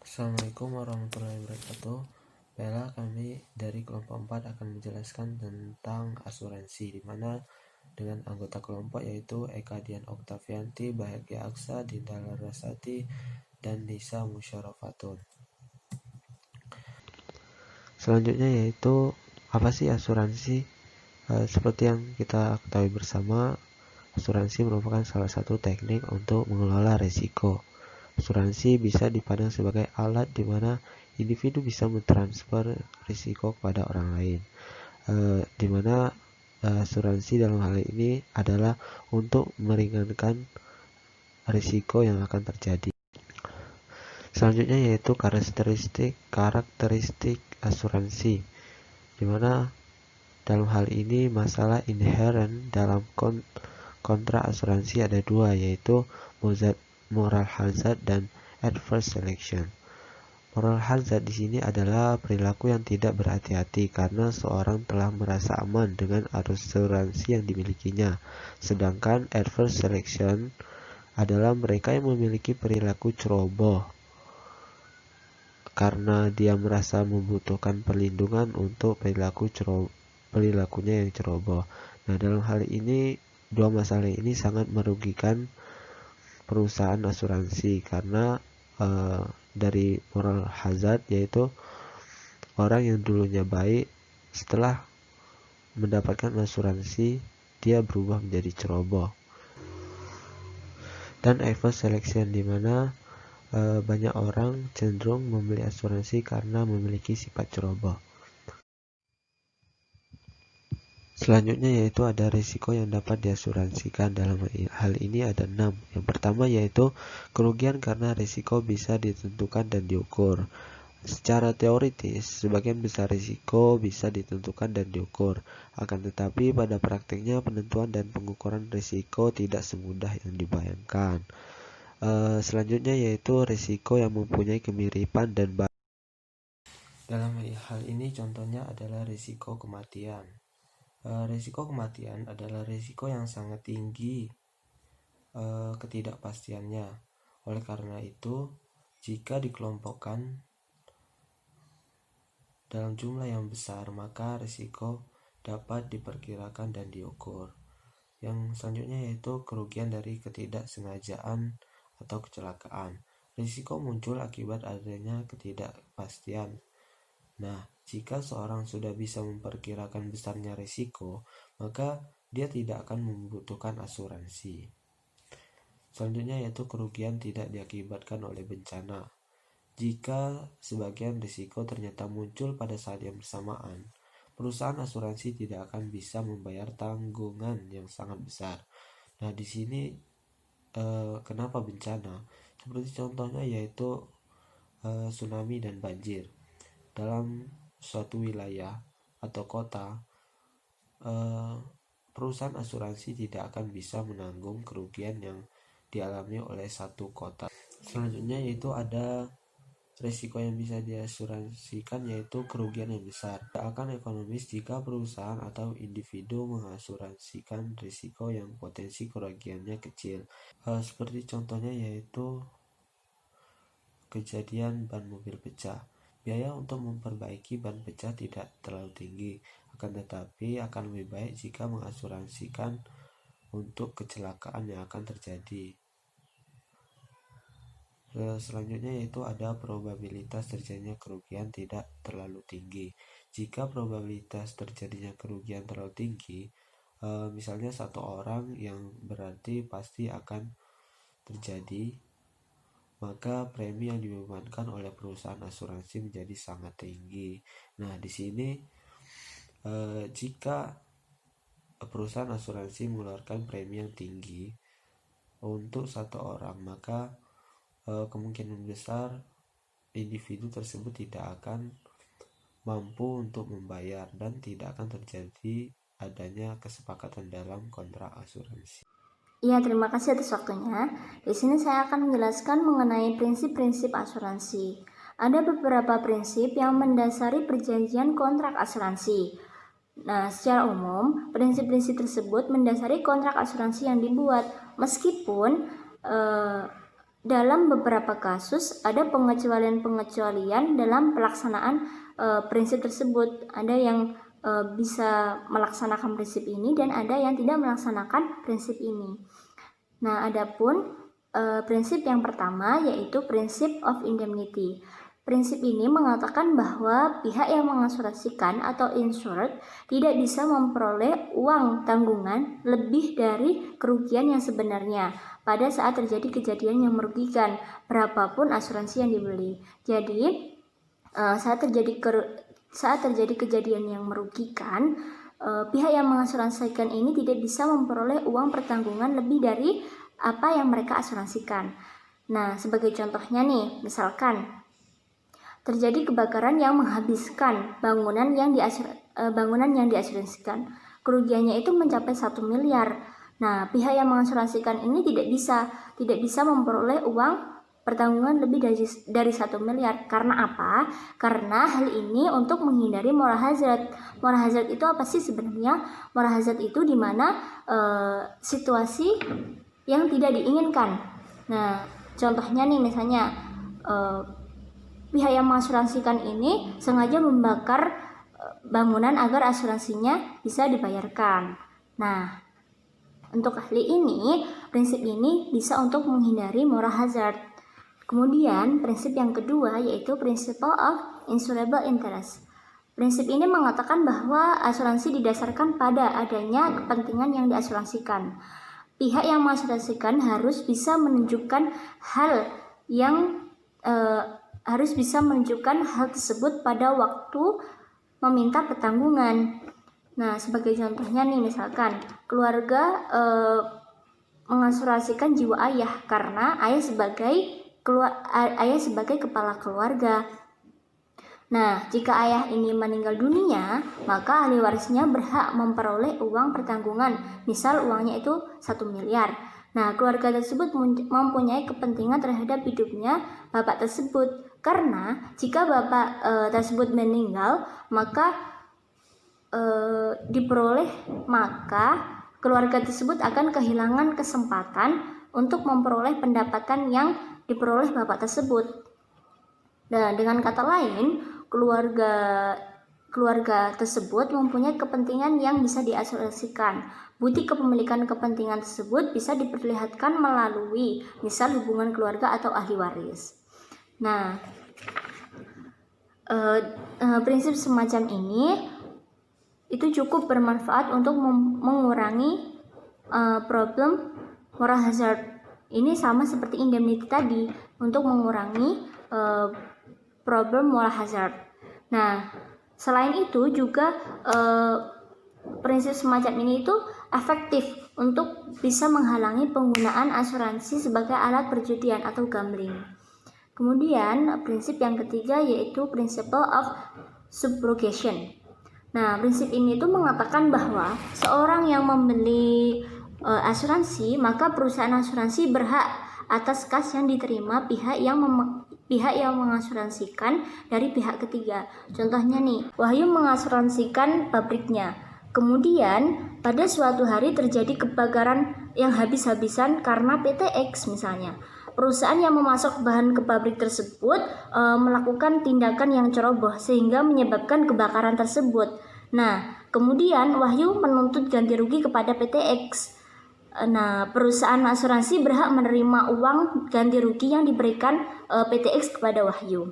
Assalamualaikum warahmatullahi wabarakatuh. Baiklah, kami dari kelompok 4 akan menjelaskan tentang asuransi, di mana dengan anggota kelompok yaitu Eka Dian Oktavianti, Bahagia Aksa, Dinda Larasati, dan Nisa Musyarafatun. Selanjutnya yaitu apa sih asuransi? Seperti yang kita ketahui bersama, asuransi merupakan salah satu teknik untuk mengelola risiko. Asuransi bisa dipandang sebagai alat di mana individu bisa mentransfer risiko kepada orang lain, di mana asuransi dalam hal ini adalah untuk meringankan risiko yang akan terjadi. Selanjutnya yaitu karakteristik asuransi, di mana dalam hal ini masalah inherent dalam kontrak asuransi ada dua, yaitu moral hazard dan adverse selection. Moral hazard di sini adalah perilaku yang tidak berhati-hati karena seorang telah merasa aman dengan asuransi yang dimilikinya. Sedangkan adverse selection adalah mereka yang memiliki perilaku ceroboh karena dia merasa membutuhkan perlindungan untuk perilakunya yang ceroboh. Nah, dalam hal ini dua masalah ini sangat merugikan perusahaan asuransi karena dari moral hazard, yaitu orang yang dulunya baik setelah mendapatkan asuransi dia berubah menjadi ceroboh. Dan adverse selection, di mana banyak orang cenderung membeli asuransi karena memiliki sifat ceroboh. Selanjutnya yaitu ada risiko yang dapat diasuransikan. Dalam hal ini ada 6. Yang pertama yaitu kerugian karena risiko bisa ditentukan dan diukur. Secara teoritis, sebagian besar risiko bisa ditentukan dan diukur. Akan tetapi pada praktiknya penentuan dan pengukuran risiko tidak semudah yang dibayangkan. Selanjutnya yaitu risiko yang mempunyai kemiripan dan dalam hal ini contohnya adalah risiko kematian. Risiko kematian adalah risiko yang sangat tinggi ketidakpastiannya. Oleh karena itu, jika dikelompokkan dalam jumlah yang besar, maka risiko dapat diperkirakan dan diukur. Yang selanjutnya yaitu kerugian dari ketidaksengajaan atau kecelakaan. Risiko muncul akibat adanya ketidakpastian. Nah, jika seorang sudah bisa memperkirakan besarnya risiko, maka dia tidak akan membutuhkan asuransi. Selanjutnya yaitu kerugian tidak diakibatkan oleh bencana. Jika sebagian risiko ternyata muncul pada saat yang bersamaan, perusahaan asuransi tidak akan bisa membayar tanggungan yang sangat besar. Nah, di sini kenapa bencana? Seperti contohnya yaitu tsunami dan banjir. Dalam suatu wilayah atau kota, perusahaan asuransi tidak akan bisa menanggung kerugian yang dialami oleh satu kota. Selanjutnya yaitu ada risiko yang bisa diasuransikan, yaitu kerugian yang besar. Tidak akan ekonomis jika perusahaan atau individu mengasuransikan risiko yang potensi kerugiannya kecil. Seperti contohnya yaitu kejadian ban mobil pecah. Biaya untuk memperbaiki ban pecah tidak terlalu tinggi, akan tetapi akan lebih baik jika mengasuransikan untuk kecelakaan yang akan terjadi. Selanjutnya yaitu ada probabilitas terjadinya kerugian tidak terlalu tinggi. Jika probabilitas terjadinya kerugian terlalu tinggi, misalnya satu orang, yang berarti pasti akan terjadi, maka premi yang dibebankan oleh perusahaan asuransi menjadi sangat tinggi. Nah, di sini jika perusahaan asuransi mengeluarkan premi yang tinggi untuk satu orang, maka kemungkinan besar individu tersebut tidak akan mampu untuk membayar dan tidak akan terjadi adanya kesepakatan dalam kontrak asuransi. Iya, terima kasih atas waktunya. Di sini saya akan menjelaskan mengenai prinsip-prinsip asuransi. Ada beberapa prinsip yang mendasari perjanjian kontrak asuransi. Nah, secara umum, prinsip-prinsip tersebut mendasari kontrak asuransi yang dibuat, meskipun dalam beberapa kasus ada pengecualian-pengecualian dalam pelaksanaan prinsip tersebut. Ada yang bisa melaksanakan prinsip ini dan ada yang tidak melaksanakan prinsip ini. Nah, adapun prinsip yang pertama yaitu prinsip of indemnity. Prinsip ini mengatakan bahwa pihak yang mengasuransikan atau insured tidak bisa memperoleh uang tanggungan lebih dari kerugian yang sebenarnya pada saat terjadi kejadian yang merugikan, berapapun asuransi yang dibeli. Jadi, saat terjadi kejadian yang merugikan, pihak yang mengasuransikan ini tidak bisa memperoleh uang pertanggungan lebih dari apa yang mereka asuransikan. Nah, sebagai contohnya nih, misalkan terjadi kebakaran yang menghabiskan bangunan yang diasuransikan. Kerugiannya itu mencapai 1 miliar. Nah, pihak yang mengasuransikan ini tidak bisa memperoleh uang pertanggungan lebih dari 1 miliar. Karena apa? Karena hal ini untuk menghindari moral hazard. Moral hazard itu apa sih sebenarnya? Moral hazard itu di mana situasi yang tidak diinginkan. Nah, contohnya nih misalnya pihak yang mengasuransikan ini sengaja membakar bangunan agar asuransinya bisa dibayarkan. Nah, untuk ahli ini, prinsip ini bisa untuk menghindari moral hazard. Kemudian, prinsip yang kedua yaitu principle of insurable interest. Prinsip ini mengatakan bahwa asuransi didasarkan pada adanya kepentingan yang diasuransikan. Pihak yang mengasuransikan harus bisa menunjukkan hal tersebut pada waktu meminta pertanggungan. Nah, sebagai contohnya nih, misalkan keluarga mengasuransikan jiwa ayah karena ayah sebagai kepala keluarga. Nah, jika ayah ini meninggal dunia, maka ahli warisnya berhak memperoleh uang pertanggungan. Misal uangnya itu 1 miliar. Nah, keluarga tersebut mempunyai kepentingan terhadap hidupnya bapak tersebut. Karena jika bapak tersebut meninggal, maka keluarga tersebut akan kehilangan kesempatan untuk memperoleh pendapatan yang diperoleh bapak tersebut. Dan dengan kata lain, keluarga tersebut mempunyai kepentingan yang bisa diasuransikan. Bukti kepemilikan kepentingan tersebut bisa diperlihatkan melalui misal hubungan keluarga atau ahli waris. Nah, prinsip semacam ini itu cukup bermanfaat untuk mengurangi problem moral hazard. Ini sama seperti indemnity tadi untuk mengurangi problem moral hazard. Nah, selain itu juga prinsip semacam ini itu efektif untuk bisa menghalangi penggunaan asuransi sebagai alat perjudian atau gambling. Kemudian prinsip yang ketiga yaitu principle of subrogation. Nah, prinsip ini itu mengatakan bahwa seorang yang membeli asuransi, maka perusahaan asuransi berhak atas kas yang diterima pihak yang mengasuransikan dari pihak ketiga. Contohnya nih, Wahyu mengasuransikan pabriknya. Kemudian pada suatu hari terjadi kebakaran yang habis-habisan karena PT X misalnya. Perusahaan yang memasok bahan ke pabrik tersebut melakukan tindakan yang ceroboh sehingga menyebabkan kebakaran tersebut. Nah, kemudian Wahyu menuntut ganti rugi kepada PT X. Nah, perusahaan asuransi berhak menerima uang ganti rugi yang diberikan PT X kepada Wahyu.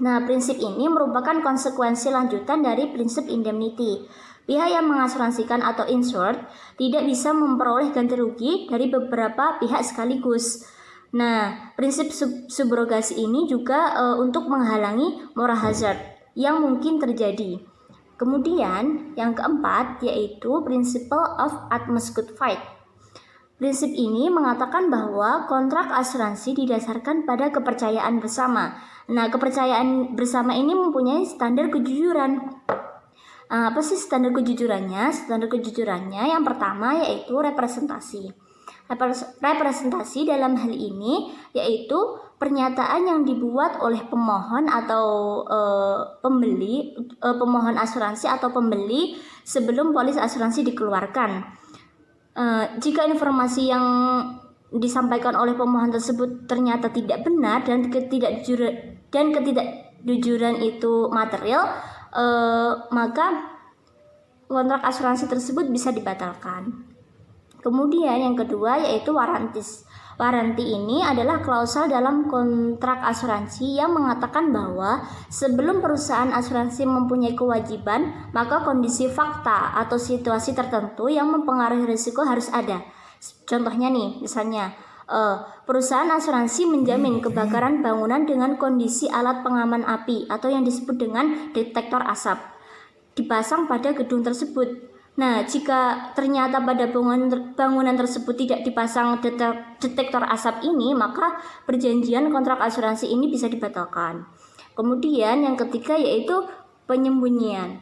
Nah, prinsip ini merupakan konsekuensi lanjutan dari prinsip indemnity. Pihak yang mengasuransikan atau insured tidak bisa memperoleh ganti rugi dari beberapa pihak sekaligus. Nah, prinsip subrogasi ini juga untuk menghalangi moral hazard yang mungkin terjadi. Kemudian, yang keempat yaitu principle of utmost good faith. Prinsip ini mengatakan bahwa kontrak asuransi didasarkan pada kepercayaan bersama. Nah, kepercayaan bersama ini mempunyai standar kejujuran. Apa sih standar kejujurannya? Standar kejujurannya yang pertama yaitu representasi. Representasi dalam hal ini yaitu pernyataan yang dibuat oleh pemohon atau pemohon asuransi atau pembeli sebelum polis asuransi dikeluarkan. Jika informasi disampaikan oleh pemohon tersebut ternyata tidak benar dan ketidakjujuran itu material, maka kontrak asuransi tersebut bisa dibatalkan. Kemudian yang kedua yaitu warantis. Waranti ini adalah klausal dalam kontrak asuransi yang mengatakan bahwa sebelum perusahaan asuransi mempunyai kewajiban, maka kondisi fakta atau situasi tertentu yang mempengaruhi risiko harus ada. Contohnya nih, misalnya perusahaan asuransi menjamin kebakaran bangunan dengan kondisi alat pengaman api atau yang disebut dengan detektor asap dipasang pada gedung tersebut. Nah, jika ternyata pada bangunan tersebut tidak dipasang detektor asap ini, maka perjanjian kontrak asuransi ini bisa dibatalkan. Kemudian yang ketiga yaitu penyembunyian.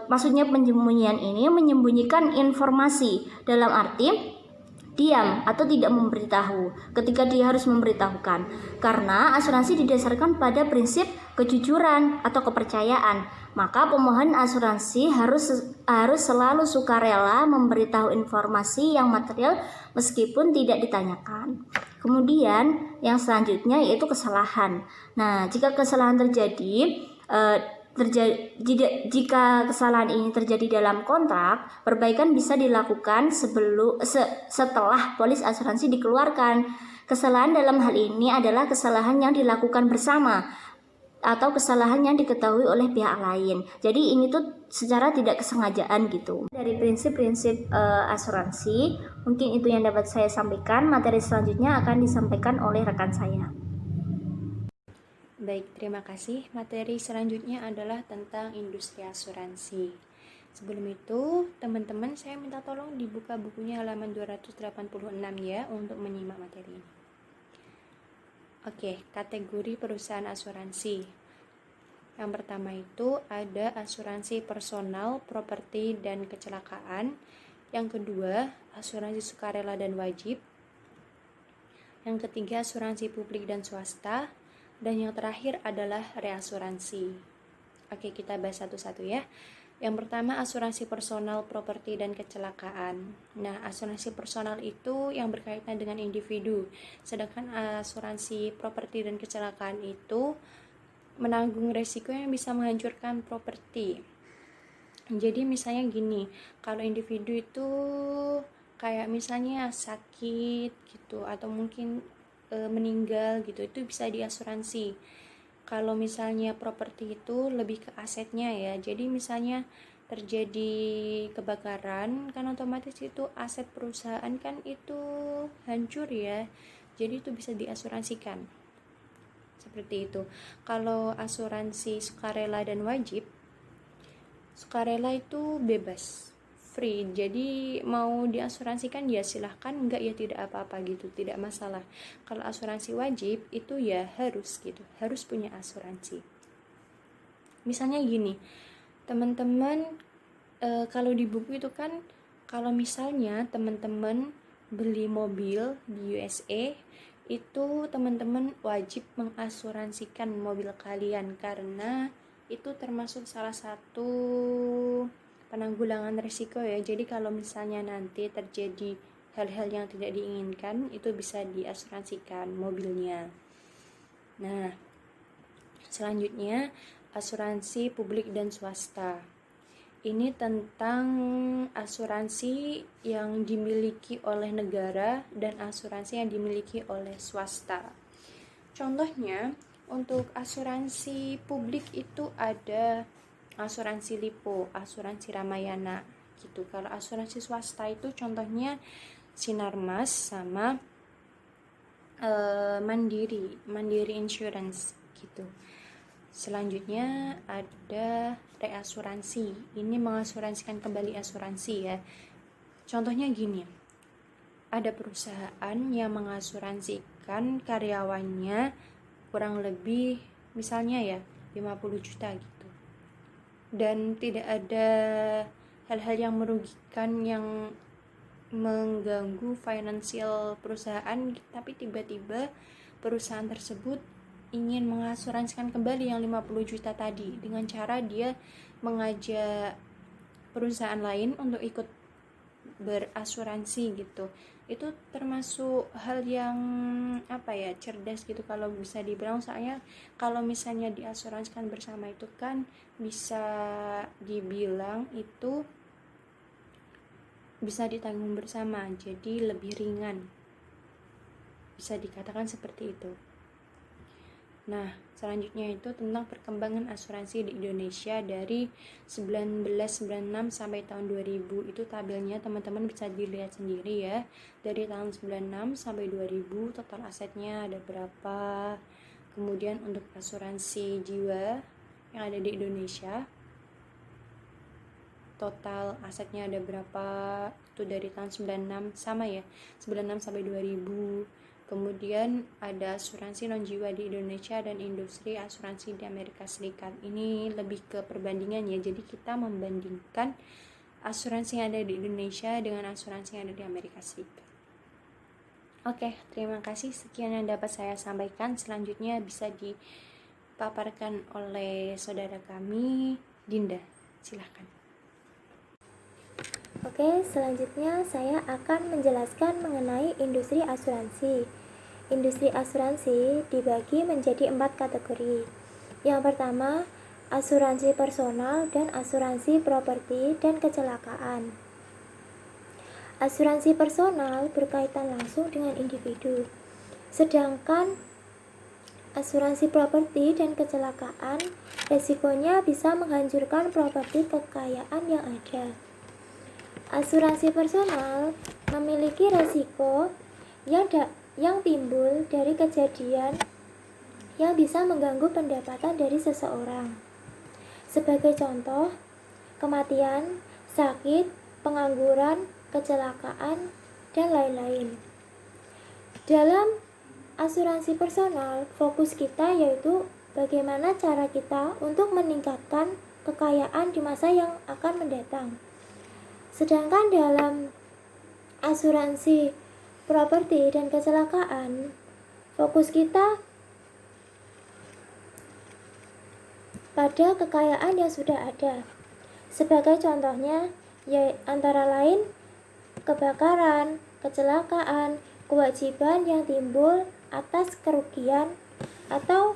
Maksudnya penyembunyian ini menyembunyikan informasi dalam arti diam atau tidak memberitahu ketika dia harus memberitahukan, karena asuransi didasarkan pada prinsip kejujuran atau kepercayaan, maka pemohon asuransi harus selalu sukarela memberitahu informasi yang material meskipun tidak ditanyakan. Kemudian yang selanjutnya yaitu kesalahan. Nah, jika kesalahan terjadi jika kesalahan ini terjadi dalam kontrak, perbaikan bisa dilakukan setelah polis asuransi dikeluarkan. Kesalahan dalam hal ini adalah kesalahan yang dilakukan bersama atau kesalahan yang diketahui oleh pihak lain. Jadi ini tuh secara tidak kesengajaan gitu. Dari prinsip-prinsip asuransi, mungkin itu yang dapat saya sampaikan. Materi selanjutnya akan disampaikan oleh rekan saya. Baik, terima kasih. Materi selanjutnya adalah tentang industri asuransi. Sebelum itu, teman-teman saya minta tolong dibuka bukunya halaman 286 ya untuk menyimak materi ini. Oke, kategori perusahaan asuransi. Yang pertama itu ada asuransi personal, properti, dan kecelakaan. Yang kedua, asuransi sukarela dan wajib. Yang ketiga, asuransi publik dan swasta. Dan yang terakhir adalah reasuransi. Oke, kita bahas satu-satu ya. Yang pertama, asuransi personal, properti, dan kecelakaan. Nah, asuransi personal itu yang berkaitan dengan individu. Sedangkan asuransi properti dan kecelakaan itu menanggung resiko yang bisa menghancurkan properti. Jadi misalnya gini, kalau individu itu kayak misalnya sakit gitu, atau mungkin meninggal gitu, itu bisa diasuransi. Kalau misalnya properti itu lebih ke asetnya ya, jadi misalnya terjadi kebakaran kan otomatis itu aset perusahaan kan itu hancur ya, jadi itu bisa diasuransikan seperti itu. Kalau asuransi sukarela dan wajib, sukarela itu bebas, free, jadi mau diasuransikan ya silahkan, enggak ya tidak apa-apa gitu, tidak masalah. Kalau asuransi wajib itu ya harus gitu, harus punya asuransi. Misalnya gini, teman-teman kalau di buku itu kan kalau misalnya teman-teman beli mobil di USA itu teman-teman wajib mengasuransikan mobil kalian, karena itu termasuk salah satu penanggulangan risiko ya. Jadi kalau misalnya nanti terjadi hal-hal yang tidak diinginkan, itu bisa diasuransikan mobilnya. Nah, selanjutnya asuransi publik dan swasta. Ini tentang asuransi yang dimiliki oleh negara dan asuransi yang dimiliki oleh swasta. Contohnya, untuk asuransi publik itu ada asuransi Lipo, asuransi Ramayana gitu. Kalau asuransi swasta itu contohnya Sinarmas sama Mandiri Insurance gitu. Selanjutnya ada reasuransi. Ini mengasuransikan kembali asuransi ya. Contohnya gini, ada perusahaan yang mengasuransikan karyawannya kurang lebih misalnya ya 50 juta gitu, dan tidak ada hal-hal yang merugikan yang mengganggu finansial perusahaan, tapi tiba-tiba perusahaan tersebut ingin mengasuransikan kembali yang 50 juta tadi dengan cara dia mengajak perusahaan lain untuk ikut berasuransi gitu. itu termasuk hal yang cerdas gitu kalau bisa dibilang. Soalnya kalau misalnya diasuransikan bersama itu kan bisa dibilang itu bisa ditanggung bersama, jadi lebih ringan, bisa dikatakan seperti itu. Nah, selanjutnya itu tentang perkembangan asuransi di Indonesia dari 1996 sampai tahun 2000. Itu tabelnya teman-teman bisa dilihat sendiri ya. Dari tahun 96 sampai 2000 total asetnya ada berapa. Kemudian untuk asuransi jiwa yang ada di Indonesia, total asetnya ada berapa. Itu dari tahun 96 sama ya, 96 sampai 2000. Kemudian ada asuransi non-jiwa di Indonesia dan industri asuransi di Amerika Serikat. Ini lebih ke perbandingan ya, jadi kita membandingkan asuransi yang ada di Indonesia dengan asuransi yang ada di Amerika Serikat. Oke, terima kasih. Sekian yang dapat saya sampaikan. Selanjutnya bisa dipaparkan oleh saudara kami, Dinda. Silahkan. Oke, selanjutnya saya akan menjelaskan mengenai industri asuransi. Industri asuransi dibagi menjadi 4 kategori. Yang pertama, asuransi personal dan asuransi properti dan kecelakaan. Asuransi personal berkaitan langsung dengan individu, sedangkan asuransi properti dan kecelakaan resikonya bisa menghancurkan properti kekayaan yang ada. Asuransi personal memiliki resiko yang timbul dari kejadian yang bisa mengganggu pendapatan dari seseorang. Sebagai contoh, kematian, sakit, pengangguran, kecelakaan, dan lain-lain. Dalam asuransi personal, fokus kita yaitu bagaimana cara kita untuk meningkatkan kekayaan di masa yang akan mendatang. Sedangkan dalam asuransi properti dan kecelakaan, fokus kita pada kekayaan yang sudah ada. Sebagai contohnya, antara lain kebakaran, kecelakaan, kewajiban yang timbul atas kerugian atau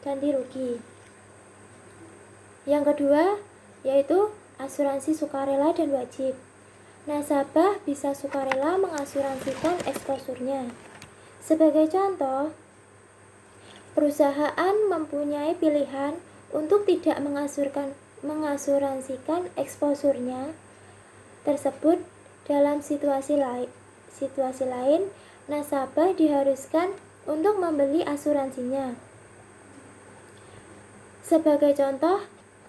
ganti rugi. Yang kedua, yaitu asuransi sukarela dan wajib. Nasabah bisa sukarela mengasuransikan eksposurnya. Sebagai contoh, perusahaan mempunyai pilihan untuk tidak mengasuransikan eksposurnya tersebut. Dalam situasi lain, nasabah diharuskan untuk membeli asuransinya. Sebagai contoh,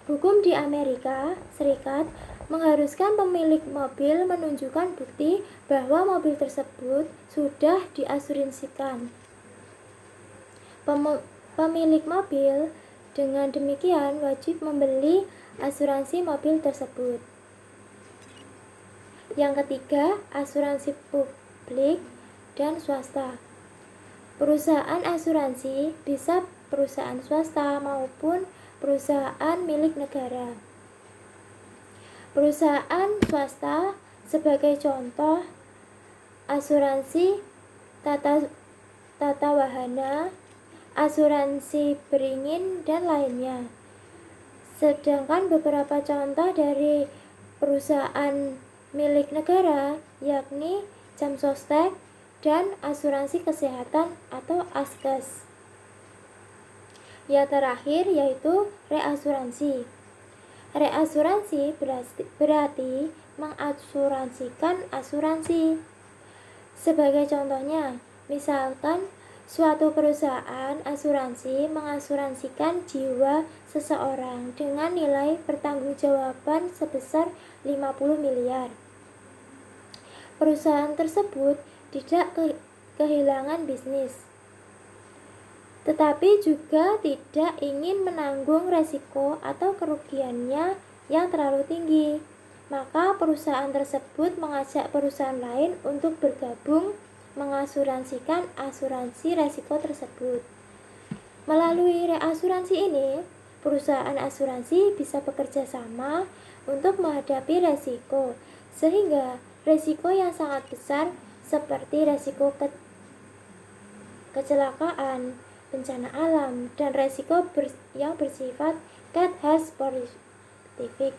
hukum di Amerika Serikat mengharuskan pemilik mobil menunjukkan bukti bahwa mobil tersebut sudah diasuransikan. Pemilik mobil dengan demikian wajib membeli asuransi mobil tersebut. Yang ketiga, asuransi publik dan swasta. Perusahaan asuransi bisa perusahaan swasta maupun perusahaan milik negara. Perusahaan swasta sebagai contoh asuransi tata wahana, asuransi beringin, dan lainnya. Sedangkan beberapa contoh dari perusahaan milik negara yakni Jam Sostek dan asuransi kesehatan atau Askes. Yang terakhir yaitu reasuransi. Reasuransi berarti mengasuransikan asuransi. Sebagai contohnya, misalkan suatu perusahaan asuransi mengasuransikan jiwa seseorang dengan nilai pertanggungjawaban sebesar 50 miliar. Perusahaan tersebut tidak kehilangan bisnis, tetapi juga tidak ingin menanggung resiko atau kerugiannya yang terlalu tinggi. Maka perusahaan tersebut mengajak perusahaan lain untuk bergabung mengasuransikan asuransi resiko tersebut. Melalui reasuransi ini, perusahaan asuransi bisa bekerja sama untuk menghadapi resiko, sehingga resiko yang sangat besar seperti resiko kecelakaan, bencana alam, dan resiko yang bersifat cat spesifik.